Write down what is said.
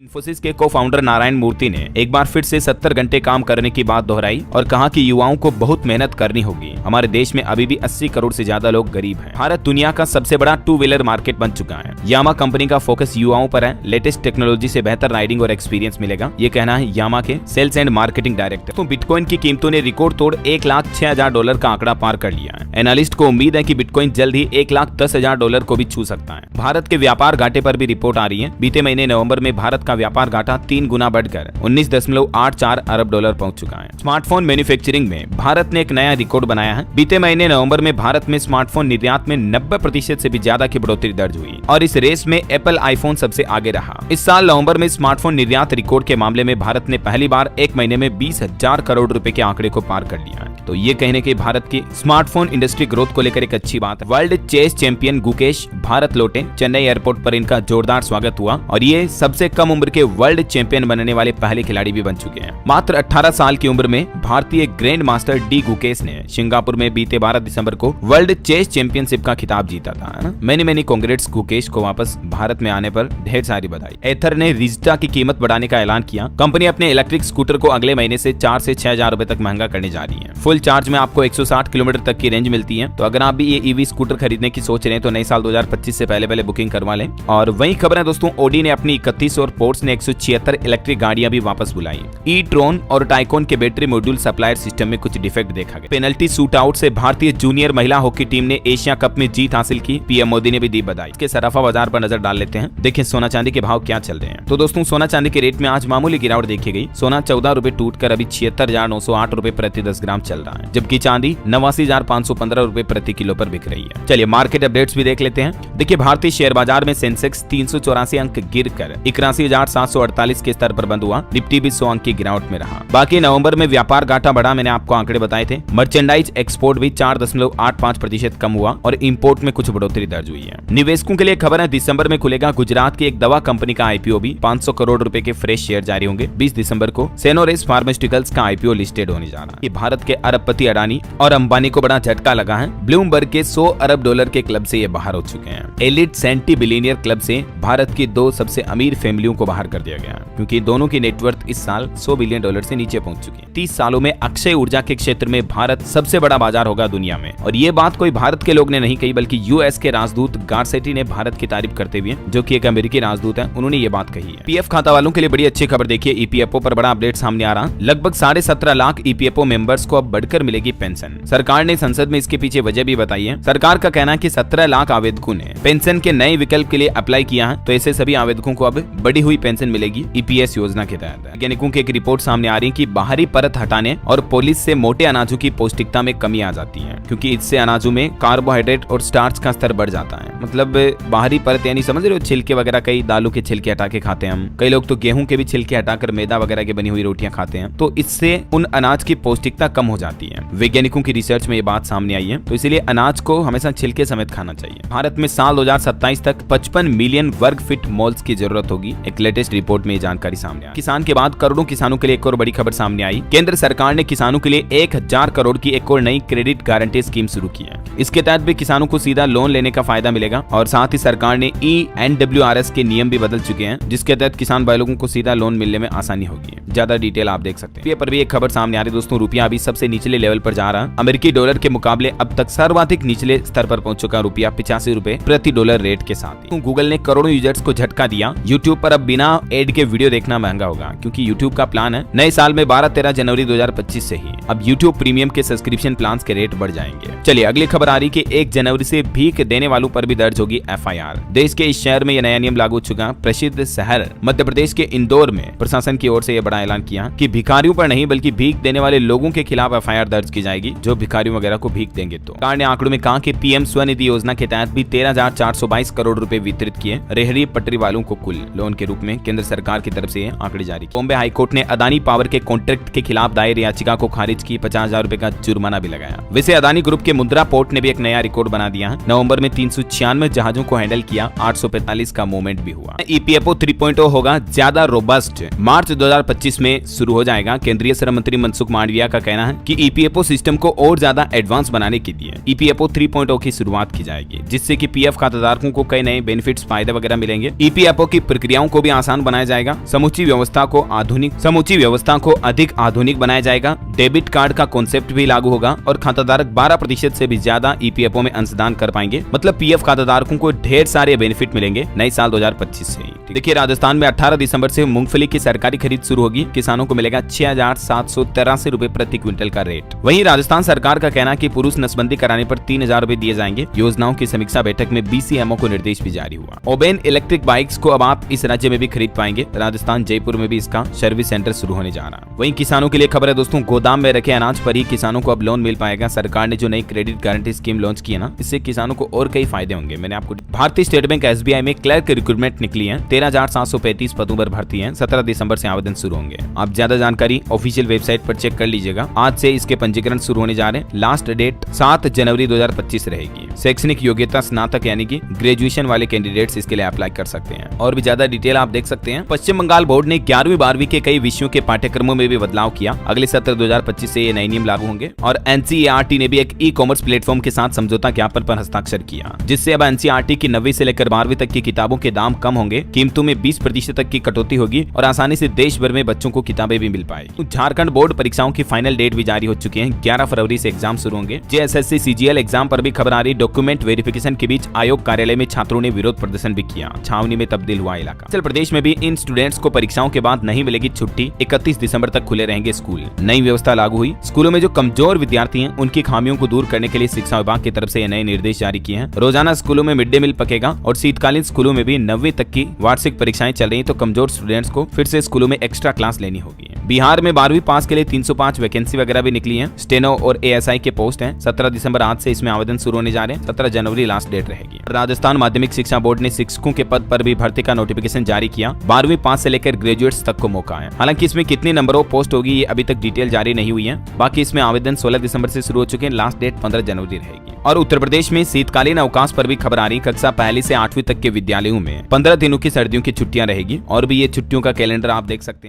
इन्फोसिस के को फाउंडर नारायण मूर्ति ने एक बार फिर से 70 घंटे काम करने की बात दोहराई और कहा कि युवाओं को बहुत मेहनत करनी होगी। हमारे देश में अभी भी 80 करोड़ से ज्यादा लोग गरीब हैं। भारत दुनिया का सबसे बड़ा टू व्हीलर मार्केट बन चुका है। यामा कंपनी का फोकस युवाओं पर है। लेटेस्ट टेक्नोलॉजी से बेहतर राइडिंग और एक्सपीरियंस मिलेगा, ये कहना है यामा के सेल्स एंड मार्केटिंग डायरेक्टर। तो बिटकॉइन की कीमतों ने रिकॉर्ड तोड़ $1,06,000 का आंकड़ा पार कर लिया है। एनालिस्ट को उम्मीद है कि बिटकॉइन जल्द ही $1,10,000 को भी छू सकता है। भारत के व्यापार घाटे पर भी रिपोर्ट आ रही है। बीते महीने नवंबर में भारत का व्यापार घाटा 3 गुना बढ़कर $19.84 अरब पहुंच चुका है। स्मार्टफोन मैन्युफैक्चरिंग में भारत ने एक नया रिकॉर्ड बनाया है। बीते महीने नवंबर में भारत में स्मार्टफोन निर्यात में 90% से भी ज्यादा की बढ़ोतरी दर्ज हुई और इस रेस में एप्पल आईफोन सबसे आगे रहा। इस साल नवंबर में स्मार्टफोन निर्यात रिकॉर्ड के मामले में भारत ने पहली बार एक महीने में 20,000 करोड़ रुपए के आंकड़े को पार कर लिया है। तो ये कहने के भारत की स्मार्टफोन इंडस्ट्री ग्रोथ को लेकर एक अच्छी बात है। World chess champion Gukesh Bharat लौटे। चेन्नई एयरपोर्ट पर इनका जोरदार स्वागत हुआ और ये सबसे कम उम्र के वर्ल्ड चैंपियन बनने वाले पहले खिलाड़ी भी बन चुके हैं। मात्र 18 साल की उम्र में भारतीय ग्रैंड मास्टर डी गुकेश ने सिंगापुर में बीते 12 दिसंबर को वर्ल्ड चेस चैंपियनशिप का खिताब जीता था। मैनी कांग्रेट्स गुकेश को वापस भारत में आने पर ढेर सारी बधाई। एथर ने रिजटा की कीमत बढ़ाने का ऐलान किया। कंपनी अपने इलेक्ट्रिक स्कूटर को अगले महीने से 4 से 6,000 रुपए तक महंगा करने जा रही है। फुल चार्ज में आपको 160 किलोमीटर तक की रेंज मिलती है। तो अगर आप भी ये ईवी स्कूटर खरीदने की सोच रहे हैं तो नए साल 2025 से पहले बुकिंग करवा लें। और वही खबर है दोस्तों, ऑडी ने अपनी 31 और पोर्ट्स ने 176 इलेक्ट्रिक गाड़ियां भी वापस बुलाई। ई-ट्रॉन और टाइकोन के बैटरी मॉड्यूल सप्लायर सिस्टम में कुछ डिफेक्ट देखा गया। पेनल्टी शूट आउट से भारतीय जूनियर महिला हॉकी टीम ने एशिया कप में जीत हासिल की। पीएम मोदी ने भी दी बधाई। इसके सराफा बाजार पर नजर डाल लेते हैं। देखिए सोना चांदी के भाव क्या चल रहे हैं। तो दोस्तों सोना चांदी के रेट में आज मामूली गिरावट देखी गई। सोना 14 रुपए टूटकर अभी 76,908 रुपए प्रति 10 ग्राम चल रहा है, जबकि चांदी 89,515 रुपए प्रति किलो पर बिक रही है। चलिए मार्केट अपडेट्स भी देख लेते हैं। देखिए भारतीय शेयर बाजार में सेंसेक्स 384 अंक गिरकर 81,748 के स्तर पर बंद हुआ। निफ्टी भी 100 अंक की गिरावट में रहा। बाकी नवंबर में व्यापार घाटा बढ़ा, मैंने आपको आंकड़े बताए थे। मर्चेंडाइज एक्सपोर्ट भी 4.85% कम हुआ और इंपोर्ट में कुछ बढ़ोतरी दर्ज हुई है। निवेशकों के लिए खबर है, दिसंबर में खुलेगा गुजरात की एक दवा कंपनी का आईपीओ भी। 500 करोड़ रुपए के फ्रेश शेयर जारी होंगे। 20 दिसंबर को सेनोरेस फार्मास्यूटिकल्स का आईपीओ लिस्टेड होने जा रहा है। भारत के अरबपति अडानी और अंबानी को बड़ा झटका लगा है। ब्लूमबर्ग के $100 अरब के क्लब से ये बाहर हो चुके हैं। एलिट सेंटी बिलियनियर क्लब से भारत की 2 सबसे अमीर फैमिलियों को बाहर कर दिया गया, क्योंकि दोनों की नेटवर्थ इस साल $100 बिलियन से नीचे पहुंच चुकी है। 30 सालों में अक्षय ऊर्जा के क्षेत्र में भारत सबसे बड़ा बाजार होगा दुनिया में। और ये बात कोई भारत के लोग ने नहीं कही, बल्कि यूएस के राजदूत गारसेटी ने भारत की तारीफ करते हुए, जो कि एक अमेरिकी राजदूत है, उन्होंने ये बात कही है। पीएफ खाता वालों के लिए बड़ी अच्छी खबर देखिए, ईपीएफओ पर बड़ा अपडेट सामने आ रहा। लगभग 17.5 लाख ईपीएफओ मेंबर्स को अब बढ़कर मिलेगी पेंशन। सरकार ने संसद में इसके पीछे वजह भी बताई है। सरकार का कहना है कि 17 लाख आवेदकों ने पेंशन के नए विकल्प के लिए अप्लाई किया है, तो ऐसे सभी आवेदकों को अब बढ़ी हुई पेंशन मिलेगी ईपीएस योजना के तहत। वैज्ञानिकों की एक रिपोर्ट सामने आ रही है कि बाहरी परत हटाने और पॉलिश से मोटे अनाजों की पौष्टिकता में कमी आ जाती है, क्योंकि इससे अनाजों में कार्बोहाइड्रेट और स्टार्च का स्तर बढ़ जाता है। मतलब बाहरी परत यानी समझ रहे हो, छिलके वगैरह, कई दालों के छिलके हटा के खाते हैं हम। कई लोग तो गेहूं के भी छिलके हटाकर मैदा वगैरह की बनी हुई रोटियां खाते हैं, तो इससे उन अनाज की पौष्टिकता कम हो जाती है। वैज्ञानिकों की रिसर्च में ये बात सामने आई है, तो इसलिए अनाज को हमेशा छिलके समेत खाना चाहिए। भारत में साल 2027 तक 55 मिलियन वर्ग फीट मॉल्स की जरूरत होगी। एक लेटेस्ट रिपोर्ट में ये जानकारी सामने आई। किसान के बाद करोड़ों किसानों के लिए एक और बड़ी खबर सामने आई। केंद्र सरकार ने किसानों के लिए 1,000 करोड़ की एक और नई क्रेडिट गारंटी स्कीम शुरू की है। इसके तहत भी किसानों को सीधा लोन लेने का फायदा मिलेगा और साथ ही सरकार ने ENWRS के नियम भी बदल चुके हैं, जिसके तहत किसान भाई लोगों को सीधा लोन मिलने में आसानी होगी। ज्यादा डिटेल आप देख सकते हैं। ये पर भी एक खबर सामने आ रही है दोस्तों, रुपया अभी सबसे निचले लेवल पर जा रहा है। अमेरिकी डॉलर के मुकाबले अब तक सर्वाधिक निचले स्तर पर पहुंच चुका रुपया 85 रुपए प्रति डॉलर रेट के साथ। तो गूगल ने करोड़ों यूजर्स को झटका दिया। यूट्यूब पर अब बिना एड के वीडियो देखना महंगा होगा, क्योंकि यूट्यूब का प्लान है नए साल में 12-13 जनवरी 2025 से ही अब यूट्यूब प्रीमियम के सब्सक्रिप्शन प्लान के रेट बढ़ जाएंगे। चलिए अगली खबर आ रही कि 1 जनवरी से भीख देने वालों पर भी दर्ज होगी FIR। देश के इस शहर में यह नया नियम लागू हो चुका। प्रसिद्ध शहर मध्य प्रदेश के इंदौर में प्रशासन की ओर से यह बड़ा ऐलान किया कि भिखारियों पर नहीं, बल्कि भीख देने वाले लोगों के खिलाफ FIR दर्ज की जाएगी, जो भिखारियों वगैरह को भीख देंगे। तो सरकार ने आंकड़ों में कहा कि PM स्वनिधि योजना के तहत भी 13,422 करोड़ रुपए वितरित किए रेहड़ी पटरी वालों को कुल लोन के रूप में केंद्र सरकार की तरफ से आंकड़े जारी। बॉम्बे हाईकोर्ट ने अदानी पावर के कॉन्ट्रैक्ट के खिलाफ दायर याचिका को खारिज की। 50,000 रुपए का जुर्माना भी लगाया। वैसे अदानी ग्रुप के मुद्रा पोर्ट एयरपोर्ट ने भी एक नया रिकॉर्ड बना दिया है। नवंबर में 396 जहाजों को हैंडल किया, 845 का मूवमेंट भी हुआ। ईपीएफओ 3.0 होगा ज्यादा रोबस्ट, मार्च 2025 में शुरू हो जाएगा। केंद्रीय श्रम मंत्री मनसुख मांडविया का कहना है कि ईपीएफओ सिस्टम को और ज्यादा एडवांस बनाने के लिए ईपीएफओ 3.0 की शुरुआत की जाएगी, जिससे कि पीएफ खाताधारकों को कई नए बेनिफिट्स, फायदे वगैरह मिलेंगे। ईपीएफओ की प्रक्रियाओं को भी आसान बनाया जाएगा। समूची व्यवस्था को अधिक आधुनिक बनाया जाएगा। डेबिट कार्ड का कॉन्सेप्ट भी लागू होगा और खाताधारक 12% से भी ज्यादा ईपीएफओ में अंशदान कर पाएंगे। मतलब पीएफ खाताधारकों को ढेर सारे बेनिफिट मिलेंगे नए साल 2025 से। देखिए, राजस्थान में 18 दिसंबर से मूंगफली की सरकारी खरीद शुरू होगी। किसानों को मिलेगा 6,783 रुपए प्रति क्विंटल का रेट। वहीं राजस्थान सरकार का कहना है कि पुरुष नसबंदी कराने पर 3,000 रुपए दिए जाएंगे। योजनाओं की समीक्षा बैठक में बीसीएमओ को निर्देश भी जारी हुआ। ओबेन इलेक्ट्रिक बाइक्स को अब आप इस राज्य में भी खरीद पाएंगे। राजस्थान जयपुर में भी इसका सर्विस सेंटर शुरू होने जा रहा है। वहीं किसानों के लिए खबर है दोस्तों, गोदाम में रखे अनाज पर ही किसानों को अब लोन मिल पाएगा। सरकार ने जो नई क्रेडिट गारंटी स्कीम लॉन्च की है ना, इससे किसानों को और कई फायदे होंगे। मैंने आपको भारतीय स्टेट बैंक एसबीआई में क्लर्क रिक्रूटमेंट निकली है। 13,735 पदों पर भर्ती है। 17 दिसंबर से आवेदन शुरू होंगे। आप ज्यादा जानकारी ऑफिशियल वेबसाइट पर चेक कर लीजिएगा। आज से इसके पंजीकरण शुरू होने जा रहे हैं। लास्ट डेट 7 जनवरी 2025 रहेगी। शैक्षणिक योग्यता स्नातक यानी कि ग्रेजुएशन वाले कैंडिडेट्स इसके लिए अप्लाई कर सकते हैं। और भी ज्यादा डिटेल आप देख सकते हैं। पश्चिम बंगाल बोर्ड ने 11वीं 12वीं के कई विषयों के पाठ्यक्रमों में भी बदलाव किया। अगले सत्र 2025 से ये नए नियम लागू होंगे। और एनसीईआरटी ने भी एक ई कॉमर्स प्लेटफॉर्म के साथ समझौता ज्ञापन पर हस्ताक्षर किया, जिससे अब एनसीईआरटी की 9वीं से लेकर 12वीं तक की किताबों के दाम कम होंगे। कीमतों में 20% तक की कटौती होगी और आसानी से देश भर में बच्चों को किताबें भी मिल पाएगी। झारखंड बोर्ड परीक्षाओं की फाइनल डेट भी जारी हो चुकी है। 11 फरवरी से एग्जाम शुरू होंगे। जेएसएससी सीजीएल एग्जाम पर भी खबर आ रही। डॉक्यूमेंट वेरिफिकेशन के बीच आयोग कार्यालय में छात्रों ने विरोध प्रदर्शन भी किया। छावनी में तब्दील हुआ इलाका। चल प्रदेश में भी इन स्टूडेंट्स को परीक्षाओं के बाद नहीं मिलेगी छुट्टी। 31 दिसंबर तक खुले रहेंगे स्कूल। नई व्यवस्था लागू हुई। स्कूलों में जो कमजोर विद्यार्थी हैं, उनकी खामियों को दूर करने के लिए शिक्षा विभाग की तरफ से नए निर्देश जारी किए हैं। रोजाना स्कूलों में मिड डे मील पकेगा और शीतकालीन स्कूलों में भी 9वीं तक की वार्षिक परीक्षाएं चल रही, तो कमजोर स्टूडेंट्स को फिर से स्कूलों में एक्स्ट्रा क्लास लेनी होगी। बिहार में 12वीं पास के लिए 305 वैकेंसी वगैरह भी निकली हैं। स्टेनो और एएसआई के पोस्ट हैं। 17 दिसंबर आज से इसमें आवेदन शुरू होने जा रहे हैं। 17 जनवरी लास्ट डेट रहेगी। राजस्थान माध्यमिक शिक्षा बोर्ड ने शिक्षकों के पद पर भी भर्ती का नोटिफिकेशन जारी किया। 12वीं पास से लेकर ग्रेजुएट्स तक को मौका है। हालांकि इसमें कितनी नंबर ऑफ पोस्ट होगी ये अभी तक डिटेल जारी नहीं हुई है। बाकी इसमें आवेदन 16 दिसंबर से शुरू हो चुके हैं। लास्ट डेट 15 जनवरी रहेगी। और उत्तर प्रदेश में शीतकालीन अवकाश पर भी खबर आ रही। कक्षा 1 से 8वीं तक के विद्यालयों में 15 दिनों की सर्दियों की छुट्टियां रहेगी। और भी ये छुट्टियों का कैलेंडर आप देख सकते हैं।